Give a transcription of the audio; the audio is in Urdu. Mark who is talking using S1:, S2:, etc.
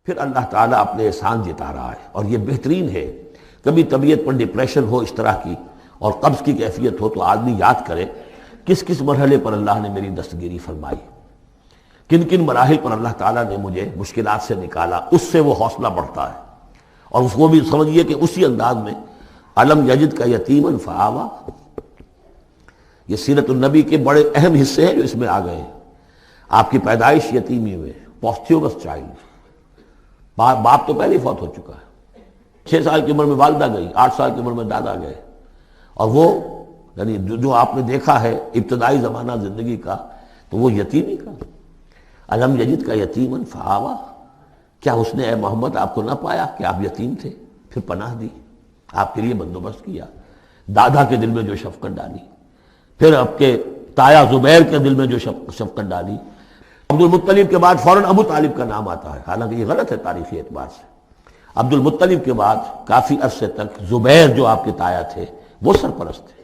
S1: پھر اللہ تعالیٰ اپنے احسان جتا رہا ہے، اور یہ بہترین ہے۔ کبھی طبیعت پر ڈپریشن ہو اس طرح کی اور قبض کی کیفیت ہو تو آدمی یاد کرے کس کس مرحلے پر اللہ نے میری دستگیری فرمائی، کن کن مراحل پر اللہ تعالیٰ نے مجھے مشکلات سے نکالا، اس سے وہ حوصلہ بڑھتا ہے۔ اور اس کو بھی سمجھیے کہ اسی انداز میں علم یجد کا یتیمن فآوا، یہ سیرت النبی کے بڑے اہم حصے ہیں جو اس میں آ گئے ہیں۔ آپ کی پیدائش یتیمی میں، پوسٹیومس چائلڈ، باپ تو پہلے ہی فوت ہو چکا ہے، 6 سال کی عمر میں والدہ گئی، 8 سال کی عمر میں دادا گئے، اور وہ یعنی جو آپ نے دیکھا ہے ابتدائی زمانہ زندگی کا تو وہ یتیمی کا۔ علم یجد کا یتیمن فآوا، کیا اس نے اے محمد آپ کو نہ پایا کہ آپ یتیم تھے، پھر پناہ دی، آپ کے لیے بندوبست کیا، دادا کے دل میں جو شفقت ڈالی، پھر آپ کے تایا زبیر کے دل میں جو شفقت ڈالی۔ عبد المطلب کے بعد فوراً ابو طالب کا نام آتا ہے، حالانکہ یہ غلط ہے تاریخی اعتبار سے۔ عبد المطلب کے بعد کافی عرصے تک زبیر جو آپ کے تایا تھے وہ سرپرست تھے۔